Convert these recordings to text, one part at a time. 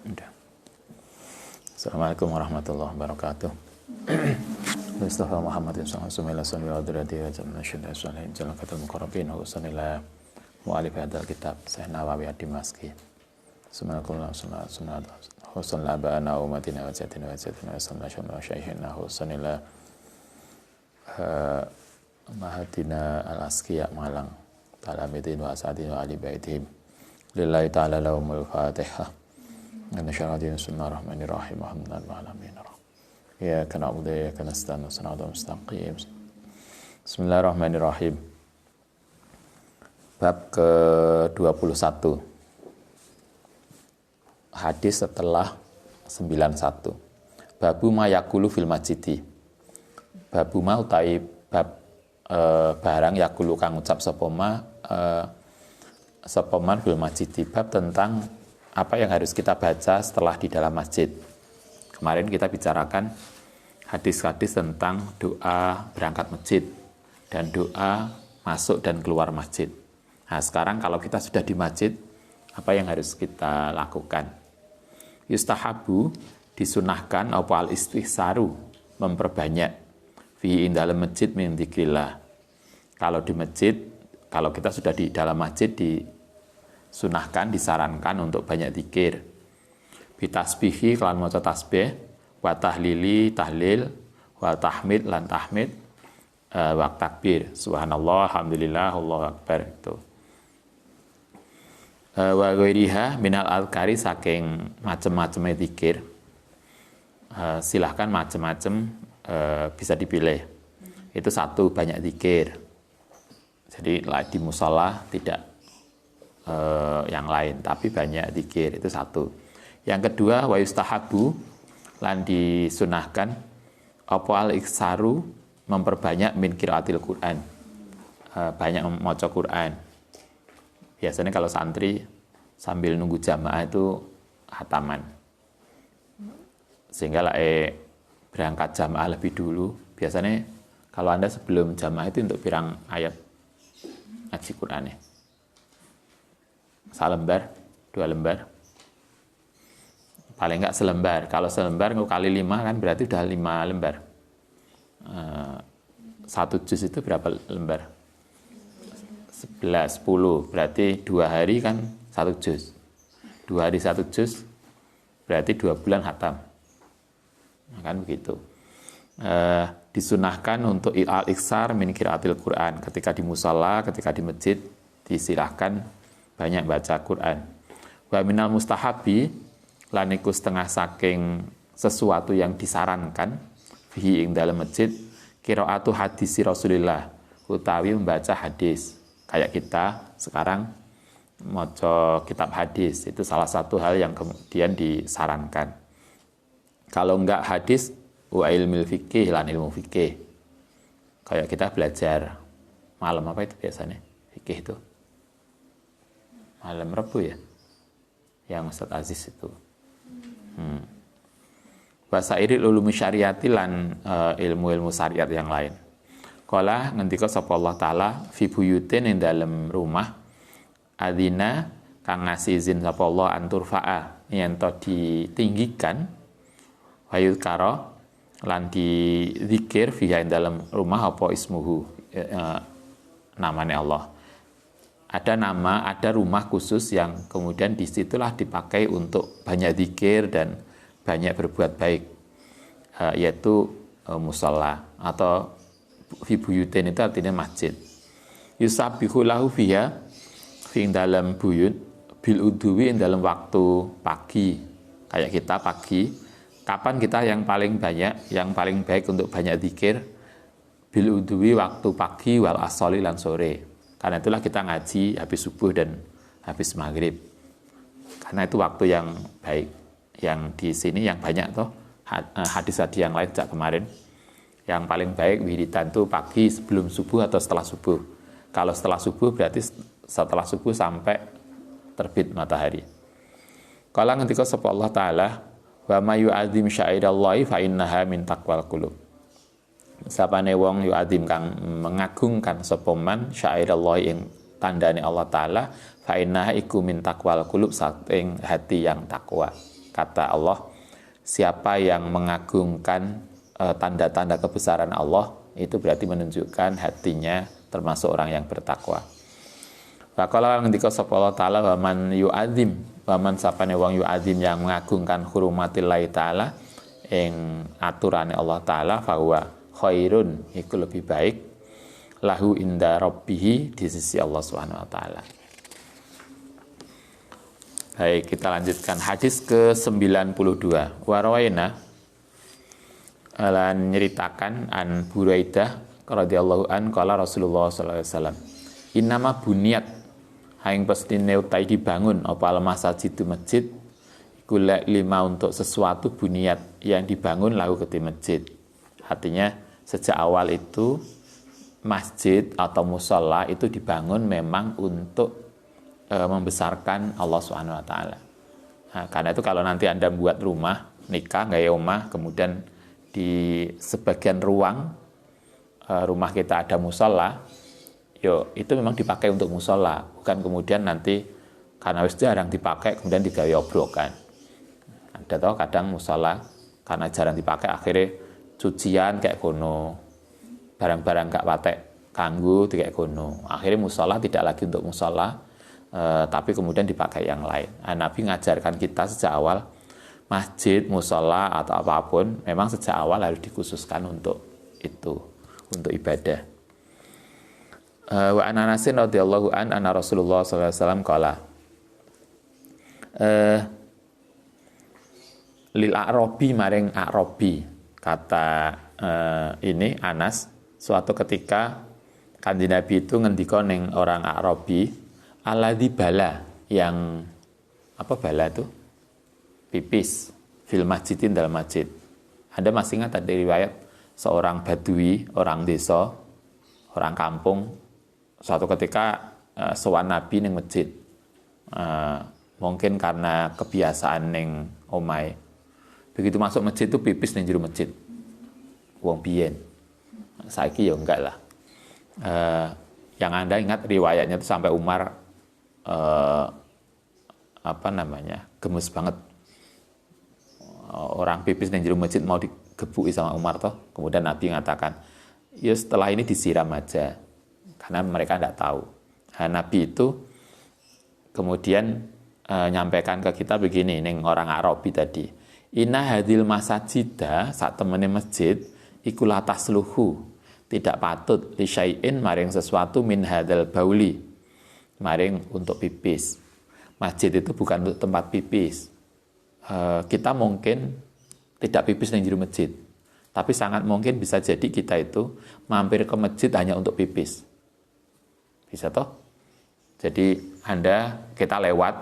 Udah. Assalamualaikum warahmatullahi wabarakatuh. Mustafa Muhammadin sallallahu alaihi wasallam wa adradi wa jamna syada salihin jalakatul muqarrabin wa sallallahu mu'alif hadal kitab Syekh Nawawi ad-Dimashqi. Subhanallah wa sallallahu ba'ana umatina wa jatina wa jatina wa sallallahu wa syaikhina wa sallallahu Mahadina al-Asqiya Malang Talamidin wa asadin wa ali baitihim lillahi ta'ala lahumul fatihah. Nasyaratin bismillahirrahmanirrahim alhamdulillahi alamin. Ya kana udah ya kana stan sanadun mustaqim. Bismillahirrahmanirrahim. Bab ke-21. Hadis setelah 91. Babu ma yakulu fil masjidi. Babu ma utai bab barang yakulu kang ucap sapa ma sapa man fil masjidi. Bab tentang apa yang harus kita baca setelah di dalam masjid. Kemarin kita bicarakan hadis-hadis tentang doa berangkat masjid dan doa masuk dan keluar masjid. Nah, sekarang kalau kita sudah di masjid, apa yang harus kita lakukan? Yustahabu, disunahkan apa al-istihsaru, memperbanyak fi dalam masjid min dzikrillah. Kalau di masjid, kalau kita sudah di dalam masjid, disunahkan, disarankan untuk banyak zikir. Bitasbihi kelan maca tasbih, wa tahlili tahlil, wa tahmid lan tahmid, wa takbir. Subhanallah, alhamdulillah, Allahu akbar itu. Wa ghairiha minal azkari saking macam-macam zikir. Silahkan macam-macam bisa dipilih. Itu satu, banyak zikir. Jadi di musala tidak yang lain, tapi banyak zikir, itu satu. Yang kedua, wa yustahabu lan disunahkan apa al-iksaru, memperbanyak min qiraatil Quran, banyak membaca Quran. Biasanya kalau santri sambil nunggu jamaah itu hataman, sehingga berangkat jamaah lebih dulu. Biasanya kalau Anda sebelum jamaah itu untuk pirang ayat ngaji Qurannya, 1 lembar, 2 lembar, paling enggak selembar. Kalau selembar kali 5 kan berarti udah 5 lembar. 1 juz itu berapa lembar? 11, 10. Berarti 2 hari kan 1 juz. 2 hari 1 juz berarti 2 bulan khatam. Kan begitu. Disunahkan untuk al-iksar min qiraatil Quran. Ketika di musala, ketika di masjid, disilahkan banyak baca Quran. Wa minal mustahabi lan iku setengah saking sesuatu yang disarankan fihi ing dalam masjid qiraatu hadis Rasulillah, utawi membaca hadis. Kayak kita sekarang maca kitab hadis, itu salah satu hal yang kemudian disarankan. Kalau enggak hadis, wa ilmil fikih lan ilmu fikih. Kayak kita belajar malam apa itu biasanya? Fikih itu malam Rabu ya, yang Ustaz Aziz itu. Wasairil ulumi syariati lan ilmu-ilmu syariat yang lain. Kala ngendika sapa Allah taala fi buyutin ing dalem rumah adzina kang ngasih izin sapa Allah anturfa'a yen to ditinggikan wayul karo lan dizikir fiha ing dalem rumah apa ismuhu namanya Allah. Ada nama, ada rumah khusus yang kemudian disitulah dipakai untuk banyak zikir dan banyak berbuat baik, yaitu musalla atau fi buyutin itu artinya masjid. Yusabbihu lahu fiha fi dalam buyut bil udwi dalam waktu pagi. Kayak kita pagi, kapan kita yang paling banyak, yang paling baik untuk banyak zikir? Bil udwi waktu pagi wal asoli lan sore. Karena itulah kita ngaji habis subuh dan habis maghrib. Karena itu waktu yang baik. Yang di sini yang banyak toh hadis-hadis yang lain sejak kemarin. Yang paling baik wiridan itu pagi sebelum subuh atau setelah subuh. Kalau setelah subuh berarti setelah subuh sampai terbit matahari. Kala ngendika sapa Allah taala, wa may yu'adzim syairallahi fa innaha min taqwal qulub. Sapane wong yu'adzim kang mengagungkan sapa man syairallahi ing tandane Allah taala, fa innaha iku min taqwal qulub, saking hati yang takwa. kata Allah, siapa yang mengagungkan tanda-tanda kebesaran Allah, itu berarti menunjukkan hatinya termasuk orang yang bertakwa. Faqala ngendika sapa Allah taala, wa man yu'adzim, wa man sapane wong yu'adzim yang mengagungkan hurumatillahi taala ing aturane Allah taala, fahuwa khairun, iku lebih baik lahu inda rabbih, di sisi Allah Subhanahu wa taala. Baik, kita lanjutkan hadis ke-92. Wa rawaina lan nyeritakan an Buraidah radhiyallahu an qala Rasulullah sallallahu alaihi wasallam, innama buniyat haing pestine utai dibangun apa al-masjid masjid iku lima untuk sesuatu buniyat yang dibangun lahu ke masjid. Artinya sejak awal itu masjid atau musola itu dibangun memang untuk membesarkan Allah Subhanahu wa taala. Nah, karena itu kalau nanti Anda buat rumah, nikah, gaya rumah, kemudian di sebagian ruang rumah kita ada musola, itu memang dipakai untuk musola, bukan kemudian nanti karena wis jarang dipakai kemudian digawe obrokan. Ada toh kadang musola karena jarang dipakai akhirnya cucian kayak kono, barang-barang gak patek kanggo kayak kono. Akhirnya musola tidak lagi untuk musola, tapi kemudian dipakai yang lain. Nah, Nabi ngajarkan kita sejak awal masjid, musola atau apapun memang sejak awal harus dikhususkan untuk itu, untuk ibadah. Wa Anasin radhiyallahu an anna Rasulullah sallallahu alaihi wasallam qala lil a'rabi maring a'rabi, kata ini Anas, suatu ketika Kanjeng Nabi itu ngendika ning orang a'rabi, alladzi bala, yang apa bala itu? Pipis fil masjidin, dalam masjid. Anda masih ingat ada riwayat seorang badui, orang desa, orang kampung, suatu ketika sowan Nabi ning masjid. Mungkin karena kebiasaan ning omai. Begitu masuk masjid itu pipis ning jero masjid. Wong biyen. Saiki ya enggak lah. Yang Anda ingat riwayatnya itu sampai Umar gemes banget. Orang pipis di jero masjid mau digebuki sama Umar toh. Kemudian Nabi mengatakan, ya setelah ini disiram aja, karena mereka tidak tahu. Nah, Nabi itu kemudian nyampaikan ke kita begini, ning orang Arabi tadi, inna hadil masajida, saat temene masjid iku la tasluhu, tidak patut li syai'in maring sesuatu min hadal bauli, maring untuk pipis. Masjid itu bukan untuk tempat pipis. Kita mungkin tidak pipis di jero masjid, tapi sangat mungkin bisa jadi kita itu mampir ke masjid hanya untuk pipis. Bisa toh? Jadi kita lewat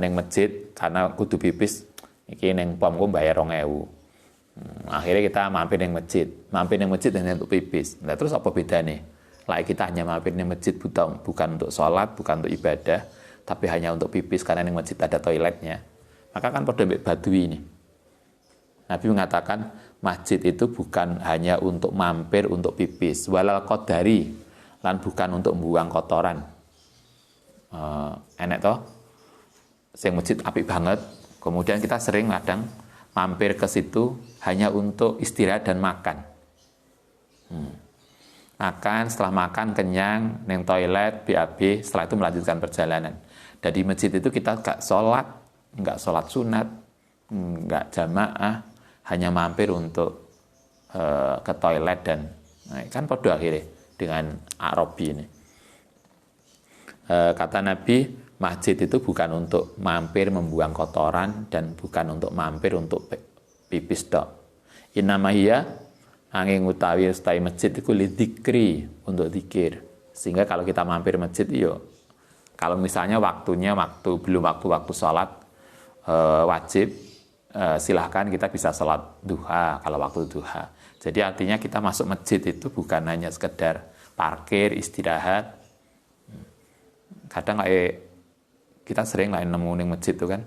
neng masjid karena kudu pipis, iki neng pomku bayar 2.000. Akhirnya kita mampir neng masjid hanya untuk pipis. Nah, terus apa bedanya? Lah kita hanya mampir neng masjid bukan untuk sholat, bukan untuk ibadah, tapi hanya untuk pipis karena neng masjid ada toiletnya. Maka kan pada badui ini. Nabi mengatakan masjid itu bukan hanya untuk mampir untuk pipis, walal qadari, lan bukan untuk membuang kotoran. Enek toh, sing masjid apik banget. Kemudian kita sering kadang mampir ke situ hanya untuk istirahat dan makan. Makan, setelah makan kenyang, neng toilet, BAB, setelah itu melanjutkan perjalanan. Dan di masjid itu kita gak sholat, nggak sholat sunat, nggak jamaah, hanya mampir untuk ke toilet dan kan pada akhirnya dengan Arabi ini. Kata Nabi, masjid itu bukan untuk mampir membuang kotoran dan bukan untuk mampir untuk pipis tok. Innamahiyya angin utawi ustai masjid itu lidzikri, untuk zikir. Sehingga kalau kita mampir masjid iyo, kalau misalnya belum waktu sholat wajib, silahkan kita bisa sholat duha kalau waktu duha. Jadi artinya kita masuk masjid itu bukan hanya sekedar parkir, istirahat. Kadang kita sering nemu di masjid itu kan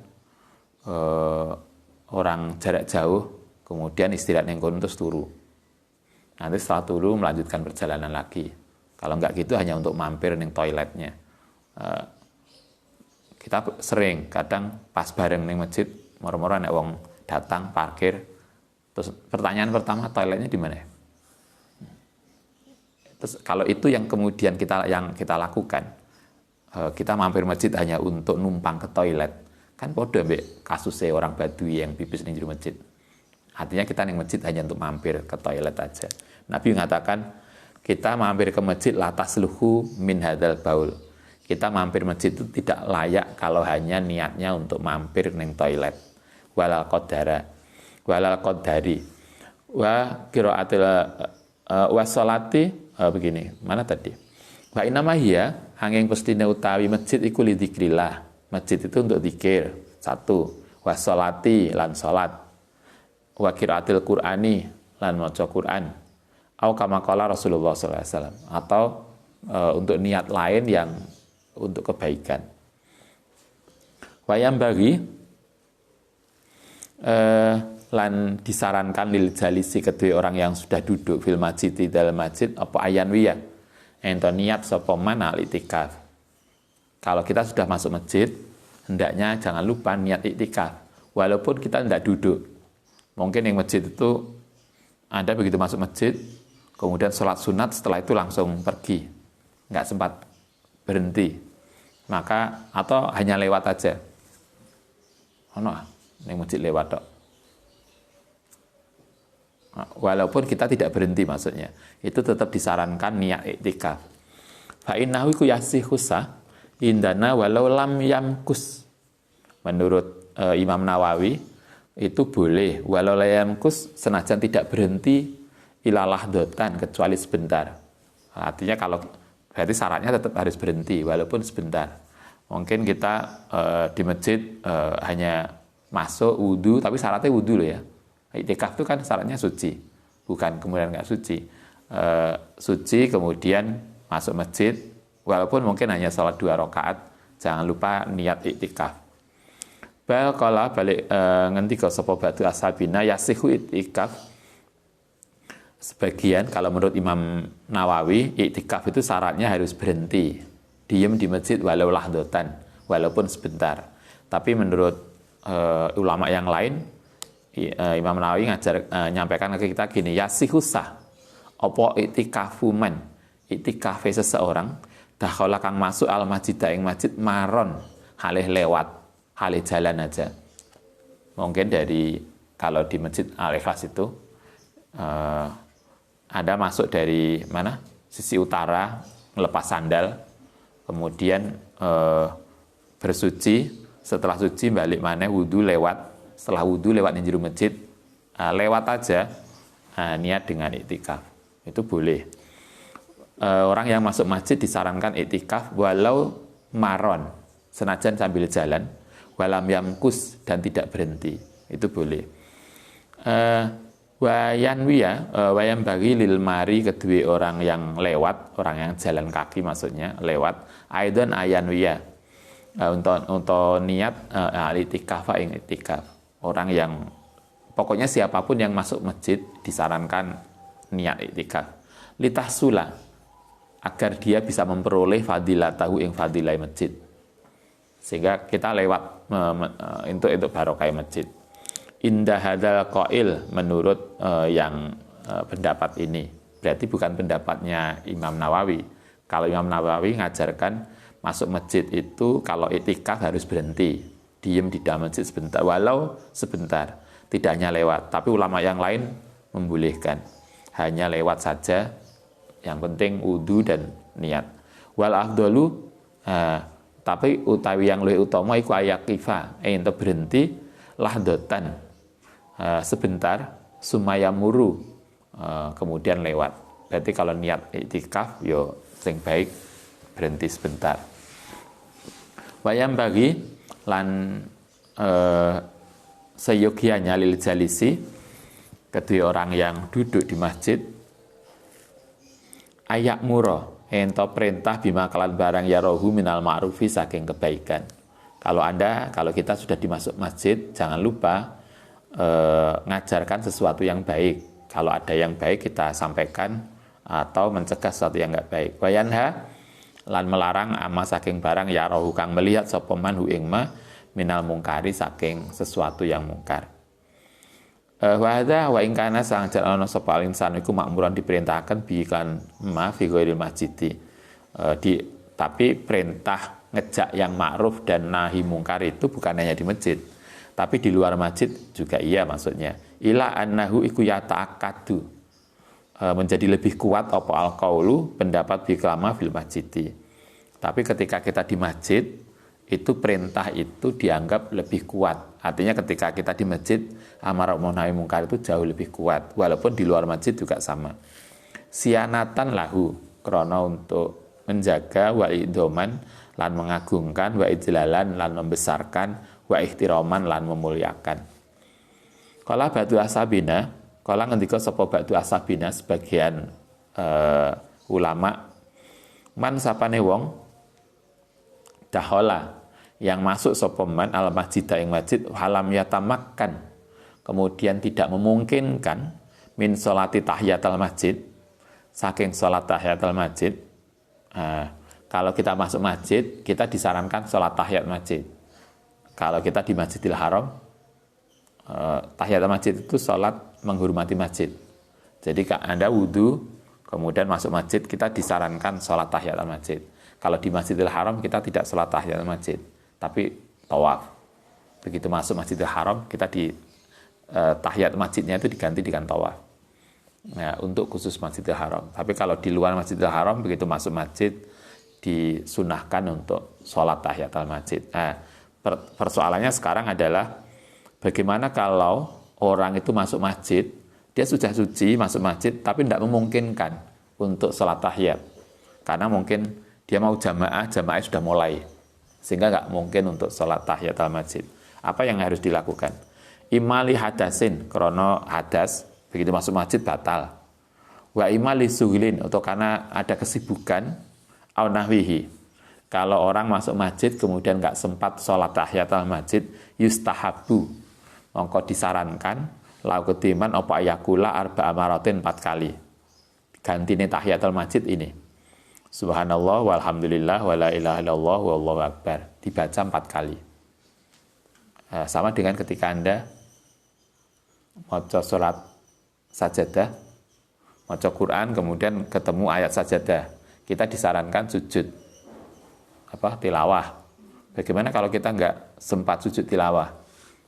orang jarak jauh kemudian istirahat ning kono terus turu. Nanti setelah turu melanjutkan perjalanan lagi. Kalau enggak gitu hanya untuk mampir ning toiletnya. Kita sering kadang pas bareng ning masjid Moro-moro nek wong datang parkir, terus pertanyaan pertama toiletnya di mana? Terus kalau itu yang kemudian kita lakukan, kita mampir masjid hanya untuk numpang ke toilet, kan podo ambek kasusnya orang Badui yang pipis di jero masjid. Artinya kita ning masjid hanya untuk mampir ke toilet aja. Nabi mengatakan kita mampir ke masjid la tasluhu min hadzal baul. Kita mampir masjid itu tidak layak kalau hanya niatnya untuk mampir ning toilet. Walal qadari wa qiraatil wa sholati begini. Mana tadi? Wa inna hiya angin pestine utawi masjid iku li dzikrillah. Masjid itu untuk zikir. 1. Wa sholati lan salat. Wa qiraatil qur'ani lan maca Quran. Au kama qala Rasulullah sallallahu alaihi wasallam, atau untuk niat lain yang untuk kebaikan. Wayam bagi lan disarankan lil jalisi kedua orang yang sudah duduk fil masjid di dalam masjid apa ayan wiya ento niat sapa man al itikaf. Kalau kita sudah masuk masjid, hendaknya jangan lupa niat itikaf walaupun kita tidak duduk. Mungkin yang masjid itu Anda begitu masuk masjid kemudian sholat sunat, setelah itu langsung pergi, nggak sempat berhenti, maka atau hanya lewat aja, ini masjid lewat dok. Walaupun kita tidak berhenti maksudnya, itu tetap disarankan niat iktikaf. Fa innahu iku yasihusah indana walau lam yamkus. Menurut Imam Nawawi itu boleh walau lam yamkus senajan tidak berhenti ilalah dotan kecuali sebentar. Artinya kalau berarti syaratnya tetap harus berhenti walaupun sebentar. Mungkin kita di masjid hanya masuk wudu, tapi syaratnya wudu loh ya. Iktikaf itu kan syaratnya suci, bukan kemudian nggak suci. Suci kemudian masuk masjid, walaupun mungkin hanya sholat 2 rakaat, jangan lupa niat iktikaf. Bal kala balik ngendika sapa batu ashabina yasihu iktikaf. Sebagian kalau menurut Imam Nawawi iktikaf itu syaratnya harus berhenti, diem di masjid walau lahdotan, walaupun sebentar. Tapi menurut ulama yang lain, Imam Nawawi nyampaikan ke kita gini, yasihusah opo iktikafu man, iktikafe seseorang dakhala kang masuk al masjid ing masjid maron halih lewat, halih jalan aja. Mungkin dari kalau di masjid Al-Ikhlas itu Anda masuk dari mana? Sisi utara, melepas sandal, kemudian bersuci, setelah suci balik mana wudu lewat, setelah wudu lewat jero masjid, lewat aja niat dengan iktikaf. Itu boleh. Orang yang masuk masjid disarankan iktikaf walau maron, senajan sambil jalan, walam yamkus dan tidak berhenti. Itu boleh. Wayan bagi lil mari kedua orang yang lewat, orang yang jalan kaki maksudnya lewat, aidan ayan wiya untuk niat al-itikaf ing itikaf. Orang yang pokoknya siapapun yang masuk masjid disarankan niat itikaf. Litahsula agar dia bisa memperoleh fadilah tahu ing fadilah masjid. Sehingga kita lewat untuk barokah masjid. Indah hadal qail menurut yang pendapat ini. Berarti bukan pendapatnya Imam Nawawi. Kalau Imam Nawawi ngajarkan masuk masjid itu kalau iktikaf harus berhenti, diem di dalam masjid sebentar, walau sebentar, tidak hanya lewat. Tapi ulama yang lain membolehkan, hanya lewat saja, yang penting wudu dan niat. Wal afdalu, tapi utawi yang lebih utama iku ayakifa, untuk berhenti lahdotan sebentar, sumayamuru kemudian lewat. Berarti kalau niat iktikaf, yo sing baik berhenti sebentar. Wayam bagi lan seyogianya lil jalisi kedua orang yang duduk di masjid ayak muro ento perintah bima kalan barang ya rohu minal ma'rufi saking kebaikan. Kalau kita sudah dimasuk masjid, jangan lupa ngajarkan sesuatu yang baik. Kalau ada yang baik kita sampaikan atau mencegah sesuatu yang enggak baik. Wayanha lan melarang ama saking barang ya rohu kang melihat sapa man hu ing ma minal mungkari saking sesuatu yang mungkar. Wa hadza wa in kana sang jalana sapa insan iku makmuran diperintahkan bi kan ma fi ghairil masjidi. Tapi perintah ngejak yang ma'ruf dan nahi mungkar itu bukan hanya di masjid, tapi di luar masjid juga iya maksudnya. Ila annahu iku yata'akkadu, menjadi lebih kuat apa al-qaulu pendapat bi kalama fil masjidi. Tapi ketika kita di masjid, itu perintah itu dianggap lebih kuat. Artinya ketika kita di masjid, amar ma'ruf nahi mungkar itu jauh lebih kuat. Walaupun di luar masjid juga sama. Sianatan lahu, krana untuk menjaga wa idoman lan mengagungkan, wa ijlalan lan membesarkan, wa ihtiraman lan memuliakan. Kala batu asabina, kala ngendika sapa batu asabina sebagian ulama, man sapane wong dahola yang masuk sapa man al masjid ing masjid halam yatamakkan, kemudian tidak memungkinkan min sholati tahiyatul masjid, saking sholat tahiyatul masjid. Kalau kita masuk masjid, kita disarankan sholat tahiyat masjid. Kalau kita di Masjidil Haram, tahiyatul masjid itu sholat menghormati masjid. Jadi Anda wudhu, kemudian masuk masjid, kita disarankan sholat tahiyatul masjid. Kalau di Masjidil Haram, kita tidak sholat tahiyatul masjid, tapi tawaf. Begitu masuk Masjidil Haram, kita di tahiyat masjidnya itu diganti dengan tawaf. Nah, untuk khusus Masjidil Haram. Tapi kalau di luar Masjidil Haram, begitu masuk masjid, disunahkan untuk sholat tahiyatul masjid. Nah, persoalannya sekarang adalah bagaimana kalau orang itu masuk masjid, dia sudah suci masuk masjid, tapi tidak memungkinkan untuk sholat tahiyat. Karena mungkin dia mau jamaah sudah mulai. Sehingga nggak mungkin untuk sholat tahiyatul masjid. Apa yang harus dilakukan? Imali hadasin, krono hadas, begitu masuk masjid batal. Wa imali suhilin, atau karena ada kesibukan, au nahwihi. Kalau orang masuk masjid kemudian nggak sempat sholat tahiyatul masjid, yustahabu, mongko disarankan lau ketiman apa ayakula arba amaratin 4 kali. Gantine tahiyatul masjid ini, subhanallah walhamdulillah wala ilaha illallah wallahu akbar, dibaca 4 kali. Sama dengan ketika Anda maca sholat sajadah, maca Quran, kemudian ketemu ayat sajadah, kita disarankan sujud tilawah. Bagaimana kalau kita nggak sempat sujud tilawah?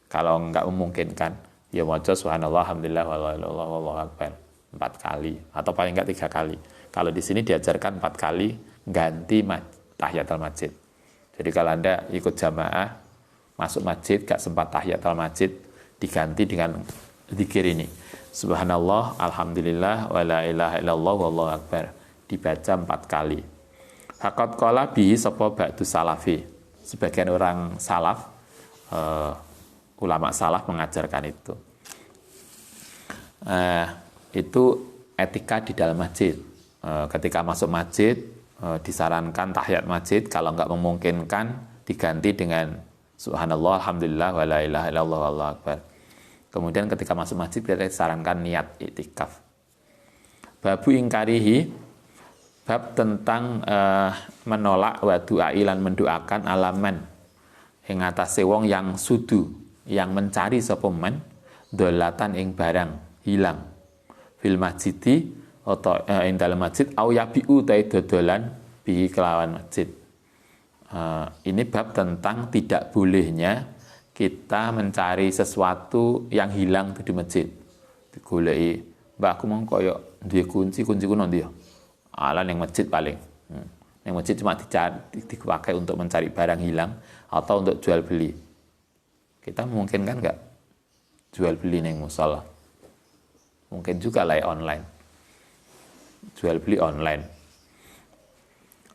Kalau nggak memungkinkan, ya maca subhanallah alhamdulillah wallahu akbar 4 kali, atau paling nggak 3 kali. Kalau di sini diajarkan 4 kali ganti tahiyatul masjid. Jadi kalau Anda ikut jamaah masuk masjid nggak sempat tahiyatul masjid, diganti dengan zikir ini, subhanallah alhamdulillah wala ilaha illallah wallahu akbar, dibaca 4 kali. Hakot kola bihi sapa ba'du salafi, sebagian orang salaf, ulama salaf mengajarkan itu. Itu etika di dalam masjid. Ketika masuk masjid, disarankan tahiyat masjid, kalau nggak memungkinkan diganti dengan subhanallah alhamdulillah wala ilaha illallah wallahu akbar. Kemudian ketika masuk masjid kita disarankan niat iktikaf. Babu ingkarihi, bab tentang menolak wa du'ai lan mendoakan alaman ing atase wong yang sudu, yang mencari sapa men dolatan ing barang hilang fil masjidi atau ing dalam masjid au yabiu ta dodolan bi kelawan masjid. Ini bab tentang tidak bolehnya kita mencari sesuatu yang hilang di masjid. Digoleki, mbak aku mau koyo duwe kunci ku nanti ya. Ala yang masjid paling. Yang masjid cuma dipakai untuk mencari barang hilang atau untuk jual beli. Kita mungkin kan nggak jual beli neng musola. Mungkin juga lah online. Jual beli online.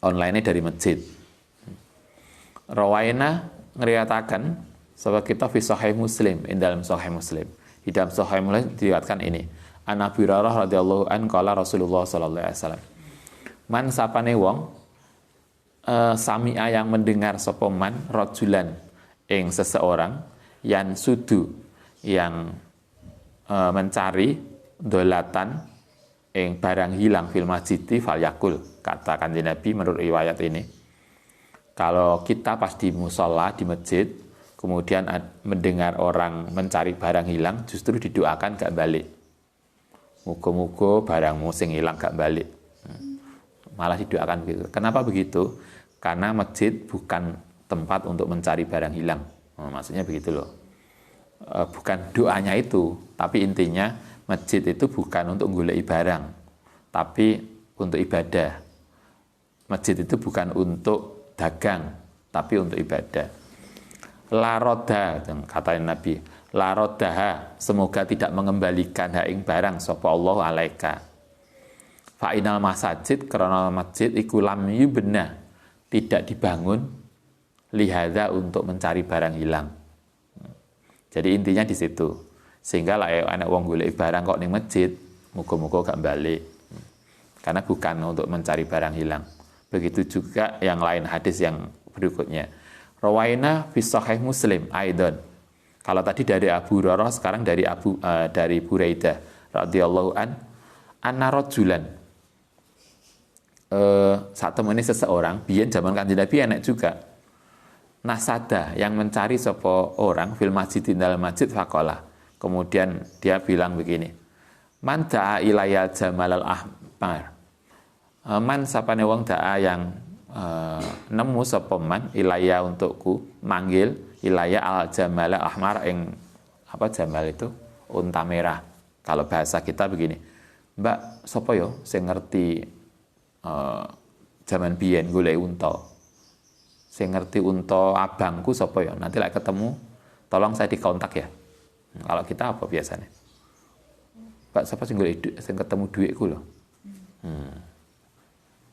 Online-nya dari masjid. Rawaina ngeriatakan sebab kita fi sahih Muslim, in dalam sahih Muslim. Di dalam sahih Muslim diriwayatkan ini. An Abi Hurairah radhiyallahu an qala Rasulullah sallallahu alaihi wasallam. Man sapane wong sami'a yang mendengar sapa man rajulan ing seseorang yang sudu, yang mencari dolatan ing barang hilang fil masjidi fal yakul, kata Kanjeng Nabi menurut riwayat ini. Kalau kita pas di musola di masjid, kemudian mendengar orang mencari barang hilang, justru didoakan gak balik. Muga-muga barangmu sing hilang gak balik. Malah didoakan begitu. Kenapa begitu? Karena masjid bukan tempat untuk mencari barang hilang. Maksudnya begitu loh. Bukan doanya itu, tapi intinya masjid itu bukan untuk golek barang, tapi untuk ibadah. Masjid itu bukan untuk dagang, tapi untuk ibadah. La roda, kata Nabi, la rodaha, semoga tidak mengembalikan hak ing barang sapa Allah alaika. Fa inal masajid, karena masjid iku lam yubna, tidak dibangun lihada untuk mencari barang hilang. Jadi intinya di situ. Sehingga lah anak wong golek barang kok ning masjid, muga-muga gak balik. Karena bukan untuk mencari barang hilang. Begitu juga yang lain hadis yang berikutnya. Rawaina fi sahih Muslim aidon. Kalau tadi dari Abu Hurairah, sekarang dari Buraidah radhiyallahu anna rajulan. Saat temani seseorang, biyen zaman Kanjeng Nabi enak juga. Nasada yang mencari sapa orang fil masjid dalam masjid faqala. Kemudian dia bilang begini. Man da'a ilayya jamalal ahmar. Man sapane wong da'a yang nemu sapa man ilayya untukku, manggil ilayya al jamala ahmar ing apa jamal itu unta merah. Kalau bahasa kita begini, Mbak sapa yo sing ngerti zaman biyen golek unta, sing ngerti unta abangku sapa yo, nanti lek ketemu tolong saya dikontak ya. Kalau kita apa biasanya, Mbak sapa sing golek sing ketemu duitku loh.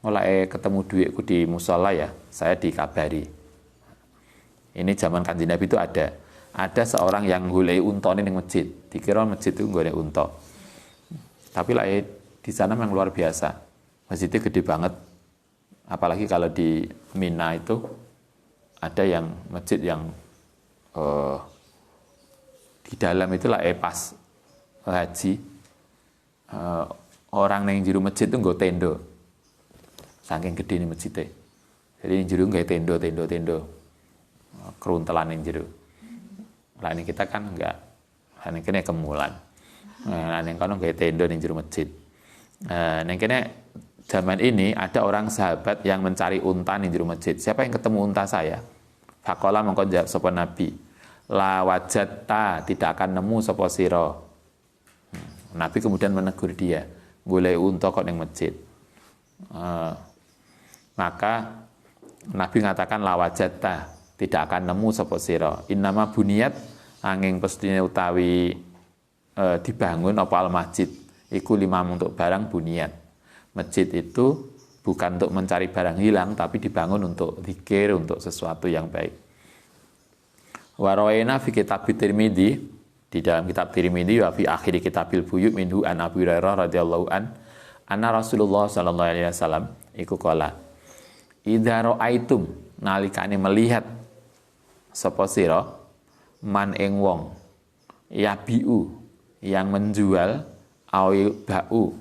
Mulai ketemu duitku di musola ya, saya dikabari. Ini zaman Kanjeng Nabi itu ada seorang yang golek unta ning masjid. Dikira masjid itu golek unta. Tapi lah di sana memang luar biasa. Masjidnya gede banget. Apalagi kalau di Mina itu ada yang masjid yang di dalam itu lah pas haji. Orang yang juru masjid itu nggo tenda. Saking gede ini masjidnya. Jadi yang juru nggak tendo. Keruntelan yang juru. Lah ini kita kan enggak. Lah ini kena kemulan. Nah ini kan nggak tendo yang juru masjid. Nah kena zaman ini ada orang sahabat yang mencari unta yang juru masjid. Siapa yang ketemu unta saya? Faqala mongko jawab sapa Nabi. La wajatta, tidak akan nemu sapa sira. Nabi kemudian menegur dia. Golek unta kok ning masjid. Maka Nabi mengatakan lawajata, tidak akan nemu sapa sira. Innama buniyat angin pestine utawi dibangun apa al masjid iku limam untuk barang buniyat. Masjid itu bukan untuk mencari barang hilang, tapi dibangun untuk zikir, untuk sesuatu yang baik. Wa rawaina fi kitab Tirmidzi, di dalam kitab Tirmidzi wa fi akhir kitabil buyut minhu an Abu Hurairah radhiyallahu anna Rasulullah sallallahu alaihi wasallam iku qala idza ra'aitum nalikane melihat sapa sira man ing wong yabiu yang menjual au ba'u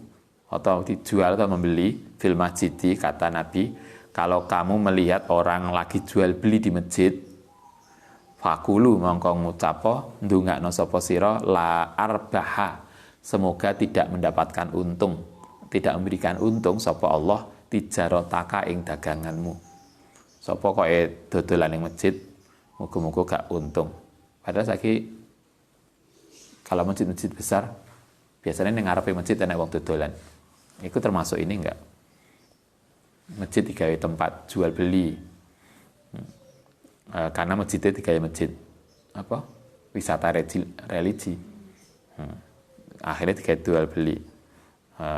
atau dijual atau membeli fil masjid, kata Nabi, kalau kamu melihat orang lagi jual beli di masjid, fakulu mongko ngucapo ndongakno sapa sira la arbaha, semoga tidak mendapatkan untung, tidak memberikan untung sapa Allah tijarotaka ing daganganmu. Sapa kok dodolan ning masjid, muga-muga gak untung. Padahal saiki kalau masjid-masjid besar biasanya ning ngarepe masjid ana wong dodolan. Itu termasuk ini enggak? Masjid digawe tempat jual beli. Karena masjidnya digawe masjid apa? Wisata religi. Akhirnya digawe jual beli.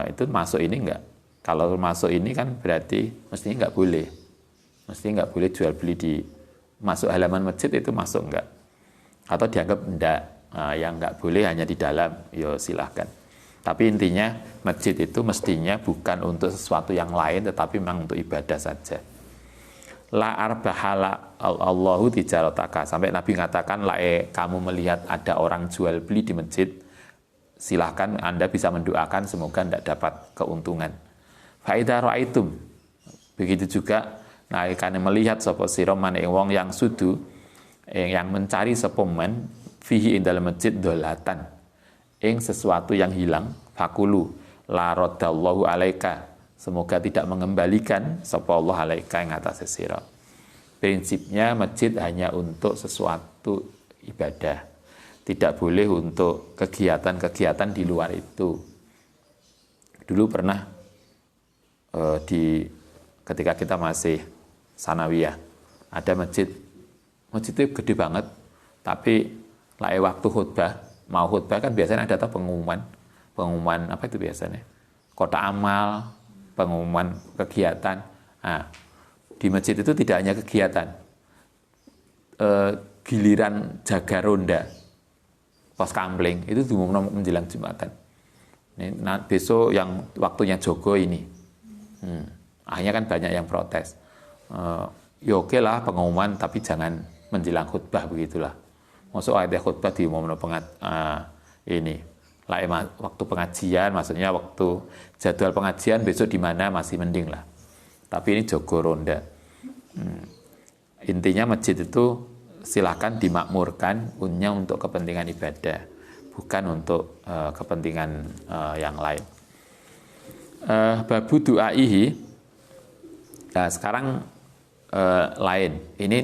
Itu masuk ini enggak? Kalau masuk ini kan berarti mestinya nggak boleh. Mestinya nggak boleh jual beli di masuk halaman masjid, itu masuk enggak? Atau dianggap enggak? Yang nggak boleh hanya di dalam, ya silahkan. Tapi intinya masjid itu mestinya bukan untuk sesuatu yang lain, tetapi memang untuk ibadah saja. La arbahala Allahu tijarataka. Sampai Nabi mengatakan, kamu melihat ada orang jual beli di masjid, silahkan Anda bisa mendoakan semoga tidak dapat keuntungan. Fa'idha ra'aitum, begitu juga nalikane melihat sapa sira man ing wong yang sudu yang mencari sapa man fihi ing dalam masjid dolatan ing sesuatu yang hilang fakulu la raddallahu alaika semoga tidak mengembalikan sapa Allah alaika ing atase sira. Prinsipnya masjid hanya untuk sesuatu ibadah, tidak boleh untuk kegiatan-kegiatan di luar itu. Dulu pernah ketika kita masih sanawiyah ada masjid itu gede banget, tapi waktu mau khutbah kan biasanya ada pengumuman apa itu biasanya, kota amal, pengumuman kegiatan. Nah, di masjid itu tidak hanya kegiatan, giliran jaga ronda, pos kamling itu diumumkan menjelang Jumatan. Nah, besok yang waktunya jogo ini, akhirnya kan banyak yang protes. Ya oke lah pengumuman, tapi jangan menjelang khutbah begitulah. Masuk ada khutbah diumumkan ini. Waktu pengajian, maksudnya waktu jadwal pengajian besok di mana masih mending lah. Tapi ini jogo ronda. Intinya masjid itu silakan dimakmurkan hanya untuk kepentingan ibadah, bukan untuk kepentingan yang lain. Babu du'aihi, nah sekarang lain. Ini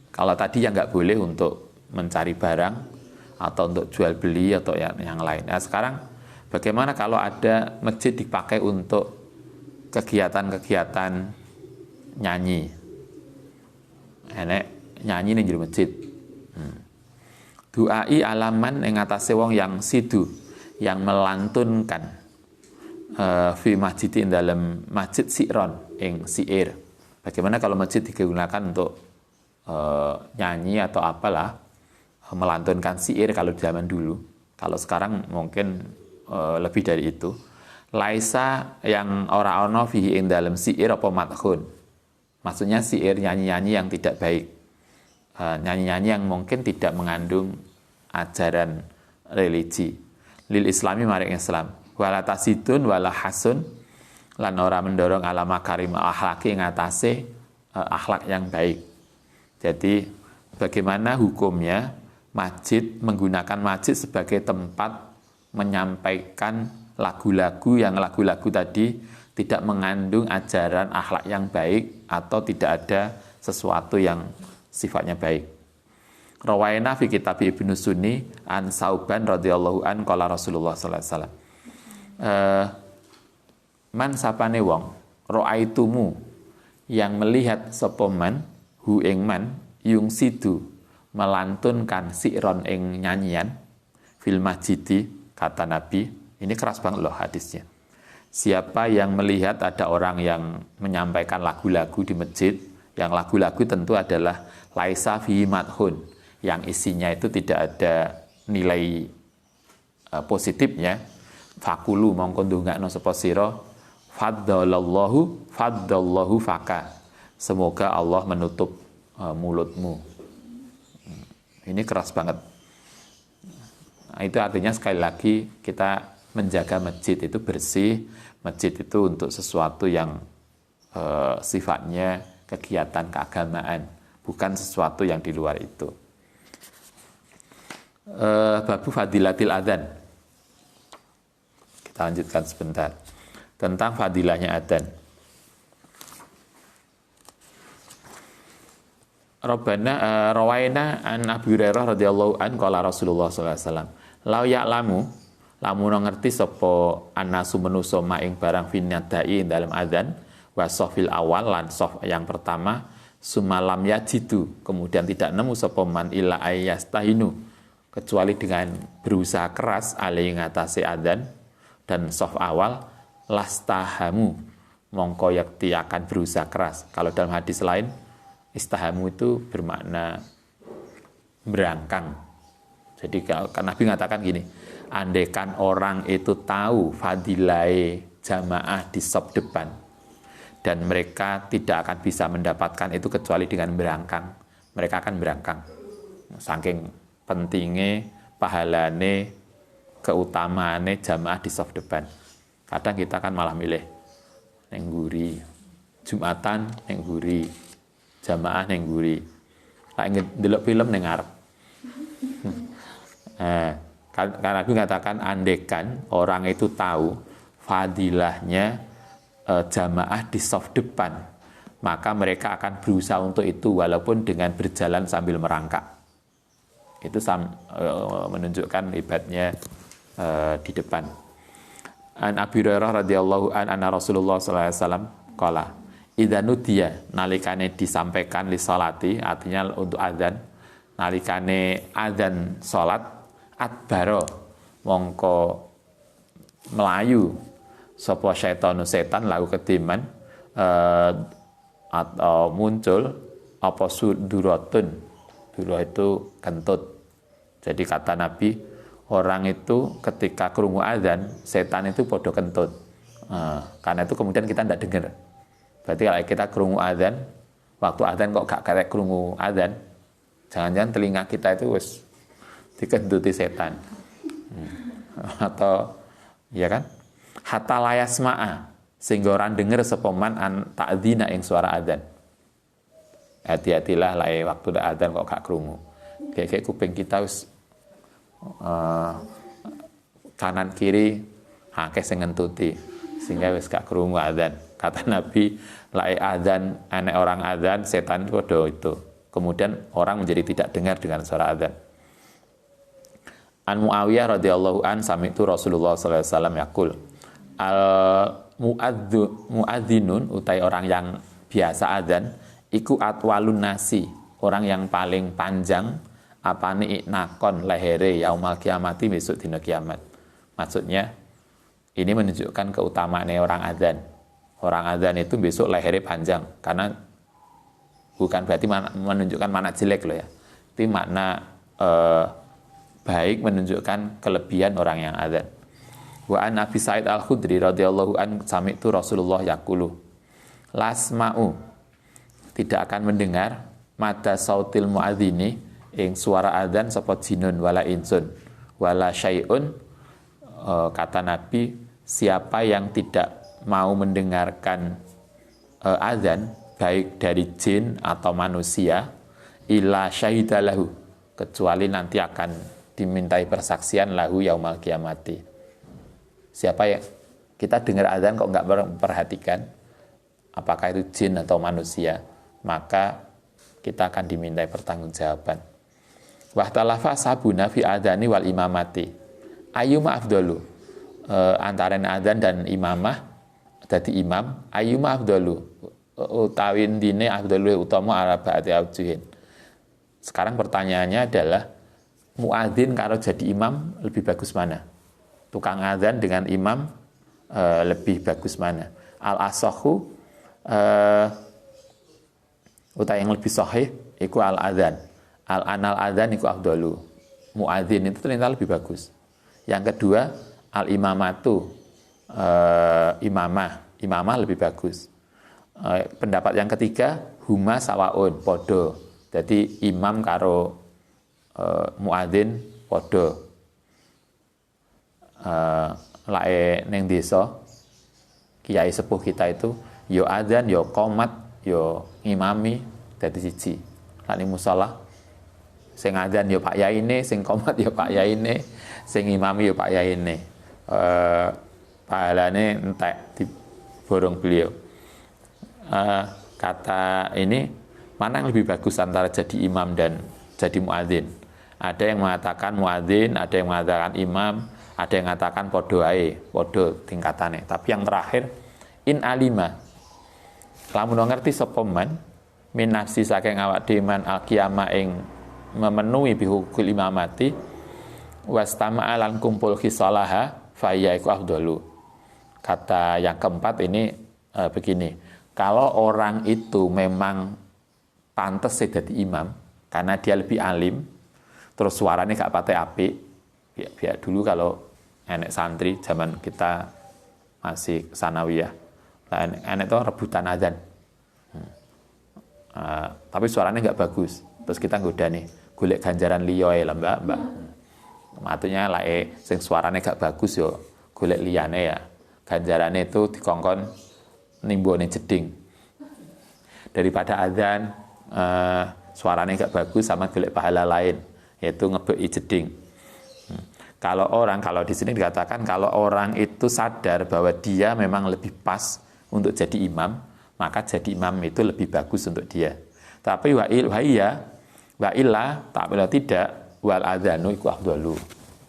kalau tadi yang nggak boleh untuk mencari barang atau untuk jual beli atau yang lain. Nah sekarang bagaimana kalau ada masjid dipakai untuk kegiatan-kegiatan nyanyi? Enek nyanyi ning jero masjid. Du'ai alaman ing atase wong yang sidu, yang melantunkan fi masjid ing dalam masjid siron ing siir. Bagaimana kalau masjid digunakan untuk nyanyi atau apalah, melantunkan siir kalau zaman dulu. Kalau sekarang mungkin lebih dari itu. Laisa yang ora ono fihi ing dalam siir apa madhun. Maksudnya siir nyanyi-nyanyi yang tidak baik. Nyanyi-nyanyi yang mungkin tidak mengandung ajaran religi. Lil islami maring Islam. Wala tasidun wala hasun lan ora mendorong ala makarim akhlaki ing atase akhlak yang baik. Jadi bagaimana hukumnya menggunakan masjid sebagai tempat menyampaikan lagu-lagu tadi tidak mengandung ajaran akhlak yang baik atau tidak ada sesuatu yang sifatnya baik. Rawaina fi kitab Ibnu Sunni an Sauban radhiyallahu an qala Rasulullah sallallahu alaihi wasallam. Man sapane wong ra'aitumu yang melihat sapa man hu ing man yung sidu melantunkan si'ron ing nyanyian fil masjidi, kata Nabi. Ini keras banget loh hadisnya. Siapa yang melihat ada orang yang menyampaikan lagu-lagu di masjid, yang lagu-lagu tentu adalah laisa fi madhun, yang isinya itu tidak ada nilai positifnya. Fakulu mongko ndongakno sapa sira faddallahu faka. Semoga Allah menutup mulutmu. Ini keras banget. Nah, itu artinya sekali lagi kita menjaga masjid itu bersih, masjid itu untuk sesuatu yang sifatnya kegiatan keagamaan, bukan sesuatu yang di luar itu. Babu fadilatil adzan. Kita lanjutkan sebentar tentang fadilahnya adzan. Rawaina an Abu Hurairah radhiyallahu an qala Rasulullah sallallahu alaihi wasallam la ya'lamu lamun ngerti sapa anasu manusa maing barang finadai dalam adzan wa safil awal lan saf yang pertama sumalam yajidu kemudian tidak nemu sapa man illa ayastahinu kecuali dengan berusaha keras alai ngatasi adzan dan saf awal lastahamu mongko yakti akan berusaha keras. Kalau dalam hadis lain istahamu itu bermakna berangkang. Jadi kan Nabi mengatakan gini, andaikan orang itu tahu fadilai jamaah di saf depan dan mereka tidak akan bisa mendapatkan itu kecuali dengan berangkang, mereka akan berangkang. Saking pentingnya pahalane keutamaane jamaah di saf depan. Kadang kita kan malah milih neng guri Jumatan neng guri jamaah neng guri. lek ndelok film ning ngarep. Karena Nabi mengatakan andekan orang itu tahu fadilahnya jamaah di saf depan, maka mereka akan berusaha untuk itu walaupun dengan berjalan sambil merangkak. Itu menunjukkan hebatnya di depan. An Abi Hurairah radhiyallahu anna Rasulullah sallallahu alaihi wasallam qala idza nudiya nalikane disampaikan li salati, artinya untuk azan, nalikane azan salat adbaro mongko melayu sapa syaitanu setan lalu kediman atau muncul apa suduratun. Duro itu kentut. Jadi kata Nabi, orang itu ketika krungu azan, setan itu podo kentut. Karena itu kemudian kita tidak dengar. Berarti kalau kita krungu azan, waktu azan kok gak kayak krungu azan, jangan-jangan telinga kita itu wis dikentuti setan. Atau ya kan? Hatta layasma'a, sehingga orang dengar sepeman ta'dzina ing suara azan. Hati-hatilah lah waktu dak azan kok gak krungu. Kayak kuping kita wis kanan kiri akeh sing ngentuti sehingga wis gak krungu azan. Kata Nabi, lae azan anek orang azan, setan podo itu. Kemudian orang menjadi tidak dengar dengan suara azan. An Muawiyah radhiyallahu an sami'tu Rasulullah sallallahu alaihi wasallam yaqul al muadzinun utai orang yang biasa azan iku atwalun nasi, orang yang paling panjang apane iknakon lehere yaumal kiamati, besok dina kiamat. Maksudnya ini menunjukkan keutamaan orang azan. Orang azan itu besok lehernya panjang, karena bukan berarti menunjukkan makna jelek loh ya. Itu makna baik, menunjukkan kelebihan orang yang azan. Wa an Abi Sa'id Al-Khudri radhiyallahu an sami'tu Rasulullah yaqulu lasma'u, tidak akan mendengar mada sautil muadzini ing suara azan sapa jinun wala insun wala syai'un. Kata Nabi, siapa yang tidak mau mendengarkan azan baik dari jin atau manusia illa syahidalahu, kecuali nanti akan dimintai persaksian lahu yaumal kiamati. Siapa yang kita dengar azan kok nggak memperhatikan apakah itu jin atau manusia, maka kita akan dimintai pertanggungjawaban. Wahtalafa sabuna fi adzani wal imamati. Ayyuma afdalu, antara adzan dan imamah, dadi imam, ayyuma afdalu, utawi dine afdalu utama arba'ati aujuhin. Sekarang pertanyaannya adalah muadzin karo jadi imam lebih bagus mana? Tukang adzan dengan imam lebih bagus mana? Al-asahu utai yang lebih sahih iku al-adzan. Al-anal adzan iku afdalu. Muadzin itu ternyata lebih bagus. Yang kedua, al-imamatu, imamah lebih bagus. Pendapat yang ketiga, huma sawaun, podo. Jadi imam karo muadzin podo. Lae neng desa kiai sepuh kita itu yo adzan, yo qomat, yo ngimami dadi siji. Lan musala sing adzan yo Pak Yaine, sing qomat yo Pak Yaine, sing ngimami yo Pak Yaine. Pahalane entek diborong beliau. Kata ini, mana yang lebih bagus antara jadi imam dan jadi muadzin? Ada yang mengatakan muadzin, ada yang mengatakan imam, ada yang mengatakan podo ae, podo tingkatannya. Tapi yang terakhir, in alima, lamun ngerti sapa man min nafsi saking awak dhewe man al-qiyamah ing memenuhi bihukul imamati wastama'a lan kumpul khisalaha fa iku afdalu. Kata yang keempat ini begini, kalau orang itu memang pantas jadi imam karena dia lebih alim, terus suaranya gak pate apik, biar dulu kalau enek santri zaman kita masih sanawiyah, enek tuh rebutan azan, tapi suaranya gak bagus, terus kita ngoda nih, golek ganjaran liyo lah mbak, maksudnya lah sing suaranya gak bagus yo, golek liyane ya, ganjarannya itu dikongkon nimbone jeding daripada azan suaranya gak bagus sama golek pahala lain, yaitu ngebeki jeding. Kalau di sini dikatakan kalau orang itu sadar bahwa dia memang lebih pas untuk jadi imam, maka jadi imam itu lebih bagus untuk dia. Tapi wa illa tak bila tidak wal adzanu iku afdalu.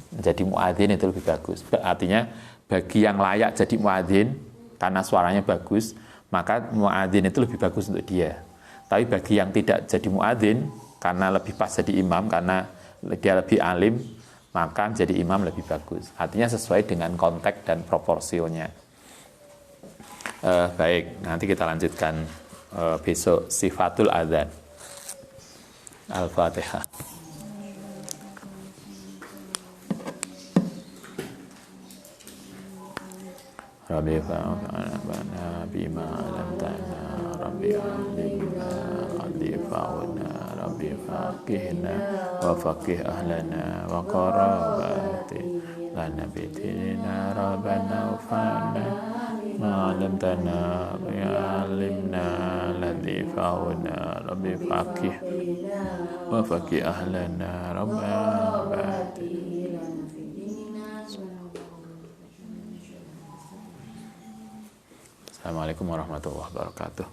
Jadi muadzin itu lebih bagus. Artinya bagi yang layak jadi muadzin karena suaranya bagus, maka muadzin itu lebih bagus untuk dia. Tapi bagi yang tidak jadi muadzin karena lebih pas jadi imam karena dia lebih alim, maka jadi imam lebih bagus. Artinya sesuai dengan konteks dan proporsionya. Baik, nanti kita lanjutkan besok sifatul adzan. Al-Fatihah. Rabbi fa'ana bima alamtana Rabbi alimna Rabbi fa'una Rabbi faqihna wa faqih ahlana wa qarabati lana bidina Rabbana ufa'na ma'alamtana Rabbi alimna Rabbi fa'una Rabbi faqih wa faqih ahlana Rabbana Assalamualaikum warahmatullahi wabarakatuh.